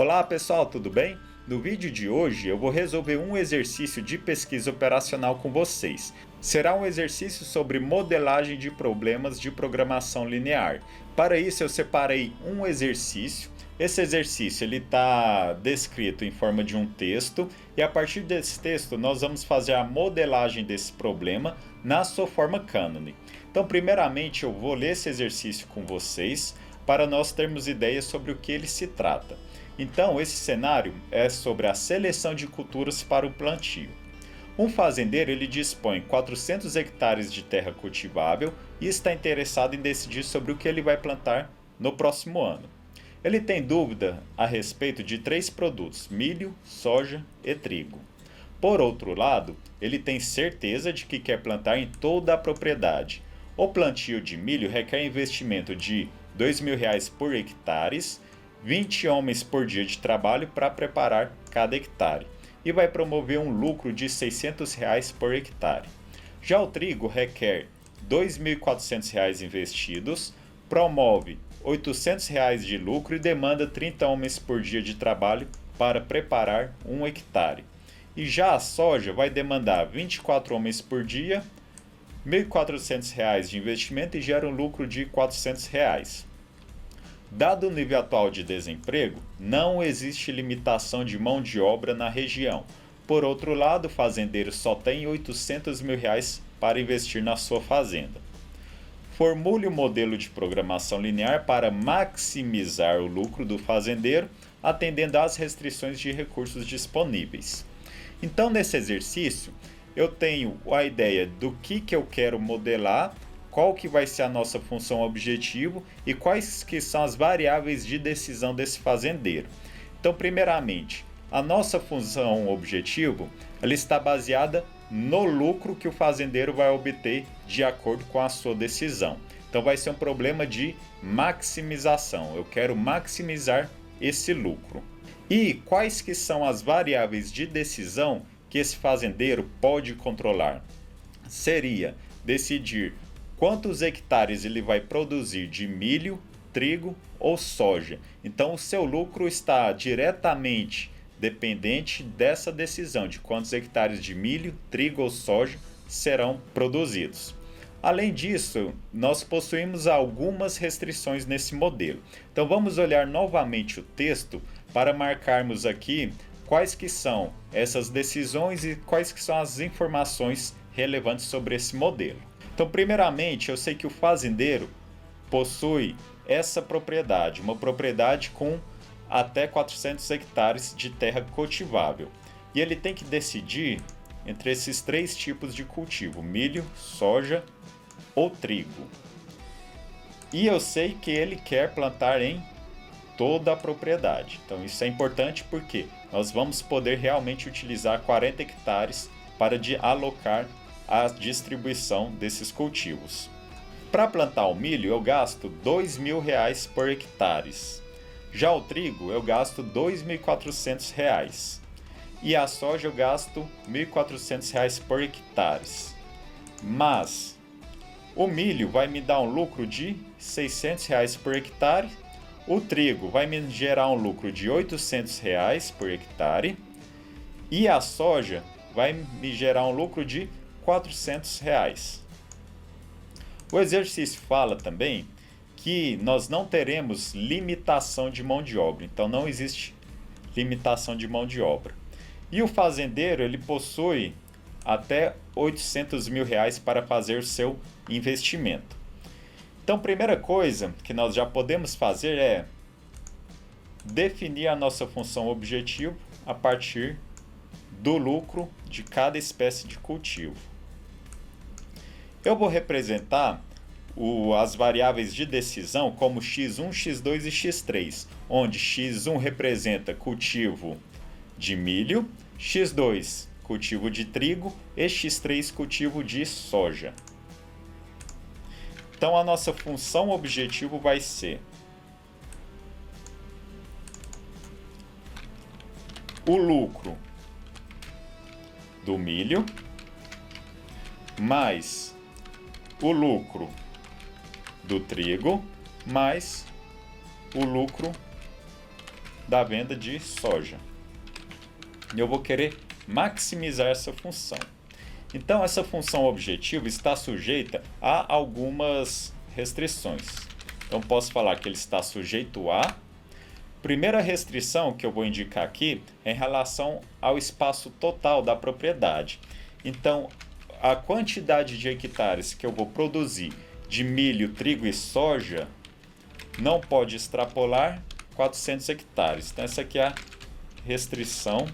Olá pessoal, tudo bem? No vídeo de hoje eu vou resolver um exercício de pesquisa operacional com vocês. Será um exercício sobre modelagem de problemas de programação linear. Para isso eu separei um exercício. Esse exercício está descrito em forma de um texto e a partir desse texto nós vamos fazer a modelagem desse problema na sua forma cânone. Então primeiramente eu vou ler esse exercício com vocês para nós termos ideia sobre o que ele se trata. Então, esse cenário é sobre a seleção de culturas para o plantio. Um fazendeiro ele dispõe 400 hectares de terra cultivável e está interessado em decidir sobre o que ele vai plantar no próximo ano. Ele tem dúvida a respeito de 3 produtos: milho, soja e trigo. Por outro lado, ele tem certeza de que quer plantar em toda a propriedade. O plantio de milho requer investimento de R$ 2.000 por hectare, 20 homens por dia de trabalho para preparar cada hectare, e vai promover um lucro de R$ 600 por hectare. Já o trigo requer R$ 2.400 investidos, promove R$ 800 de lucro e demanda 30 homens por dia de trabalho para preparar um hectare. E já a soja vai demandar 24 homens por dia, R$ 1.400 de investimento e gera um lucro de R$ 400. Dado o nível atual de desemprego, não existe limitação de mão de obra na região. Por outro lado, o fazendeiro só tem R$ 800 mil para investir na sua fazenda. Formule o modelo de programação linear para maximizar o lucro do fazendeiro, atendendo às restrições de recursos disponíveis. Então, nesse exercício, eu tenho a ideia do que eu quero modelar, qual que vai ser a nossa função objetivo e quais que são as variáveis de decisão desse fazendeiro. Então, primeiramente, a nossa função objetivo ela está baseada no lucro que o fazendeiro vai obter de acordo com a sua decisão. Então, vai ser um problema de maximização. Eu quero maximizar esse lucro. E quais que são as variáveis de decisão que esse fazendeiro pode controlar? Seria decidir quantos hectares ele vai produzir de milho, trigo ou soja. Então o seu lucro está diretamente dependente dessa decisão de quantos hectares de milho, trigo ou soja serão produzidos. Além disso, nós possuímos algumas restrições nesse modelo. Então vamos olhar novamente o texto para marcarmos aqui quais que são essas decisões e quais que são as informações relevantes sobre esse modelo. Então, primeiramente, eu sei que o fazendeiro possui essa propriedade, uma propriedade com até 400 hectares de terra cultivável. E ele tem que decidir entre esses 3 tipos de cultivo: milho, soja ou trigo. E eu sei que ele quer plantar em toda a propriedade. Então isso é importante porque nós vamos poder realmente utilizar 40 hectares para alocar a distribuição desses cultivos. Para plantar o milho eu gasto R$ 2.000 por hectare. Já o trigo eu gasto R$ 2.400 e a soja eu gasto R$ 1.400 por hectare. Mas o milho vai me dar um lucro de R$ 600 por hectare. O trigo vai me gerar um lucro de R$ 800 por hectare e a soja vai me gerar um lucro de R$ 400. O exercício fala também que nós não teremos limitação de mão de obra, então não existe limitação de mão de obra. E o fazendeiro ele possui até R$ 800 mil para fazer o seu investimento. Então, primeira coisa que nós já podemos fazer é definir a nossa função objetivo a partir do lucro de cada espécie de cultivo. Eu vou representar as variáveis de decisão como x1, x2 e x3, onde x1 representa cultivo de milho, x2 cultivo de trigo e x3 cultivo de soja. Então a nossa função objetivo vai ser o lucro do milho mais o lucro do trigo mais o lucro da venda de soja. Eu vou querer maximizar essa função. Então, essa função objetivo está sujeita a algumas restrições. Então, posso falar que ele está sujeito a... Primeira restrição que eu vou indicar aqui é em relação ao espaço total da propriedade. Então, a quantidade de hectares que eu vou produzir de milho, trigo e soja não pode extrapolar 400 hectares. Então, essa aqui é a restrição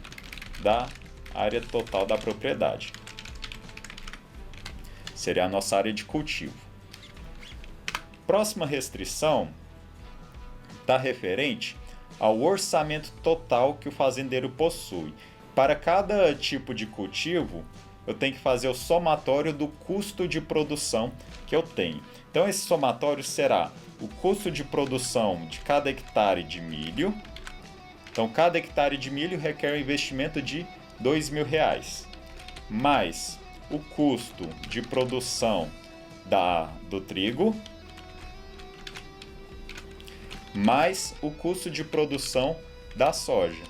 da área total da propriedade. Seria a nossa área de cultivo. Próxima restrição está referente ao orçamento total que o fazendeiro possui. Para cada tipo de cultivo, eu tenho que fazer o somatório do custo de produção que eu tenho. Então, esse somatório será o custo de produção de cada hectare de milho. Então, cada hectare de milho requer um investimento de R$2.000, mais o custo de produção do trigo, mais o custo de produção da soja.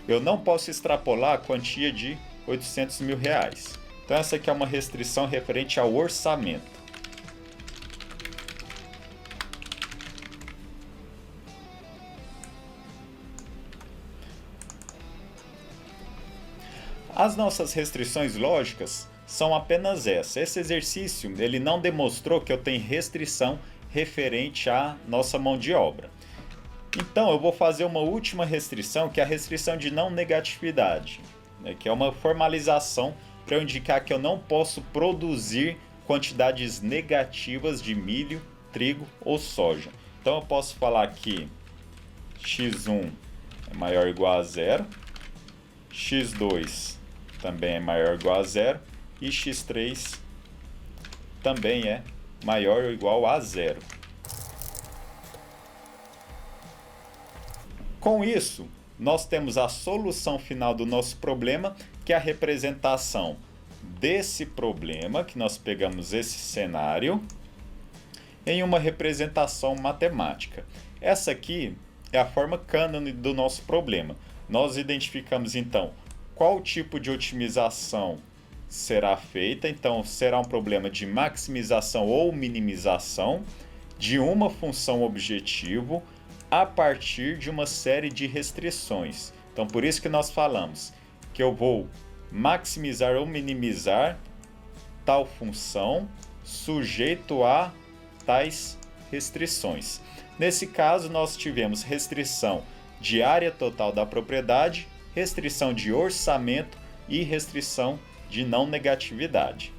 Eu não posso extrapolar a quantia de R$800.000. Então, essa aqui é uma restrição referente ao orçamento. As nossas restrições lógicas são apenas essa. Esse exercício ele não demonstrou que eu tenho restrição referente à nossa mão de obra. Então, eu vou fazer uma última restrição, que é a restrição de não negatividade, né, que é uma formalização para eu indicar que eu não posso produzir quantidades negativas de milho, trigo ou soja. Então, eu posso falar que x1 é maior ou igual a zero, x2 também é maior ou igual a zero e x3 também é maior ou igual a zero. Com isso, nós temos a solução final do nosso problema, que é a representação desse problema, que nós pegamos esse cenário, em uma representação matemática. Essa aqui é a forma cânone do nosso problema. Nós identificamos, então, qual tipo de otimização será feita. Então, será um problema de maximização ou minimização de uma função objetivo a partir de uma série de restrições. Então, por isso que nós falamos que eu vou maximizar ou minimizar tal função sujeito a tais restrições. Nesse caso, nós tivemos restrição de área total da propriedade, restrição de orçamento e restrição de não negatividade.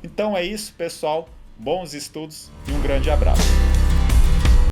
Então é isso, pessoal. Bons estudos e um grande abraço.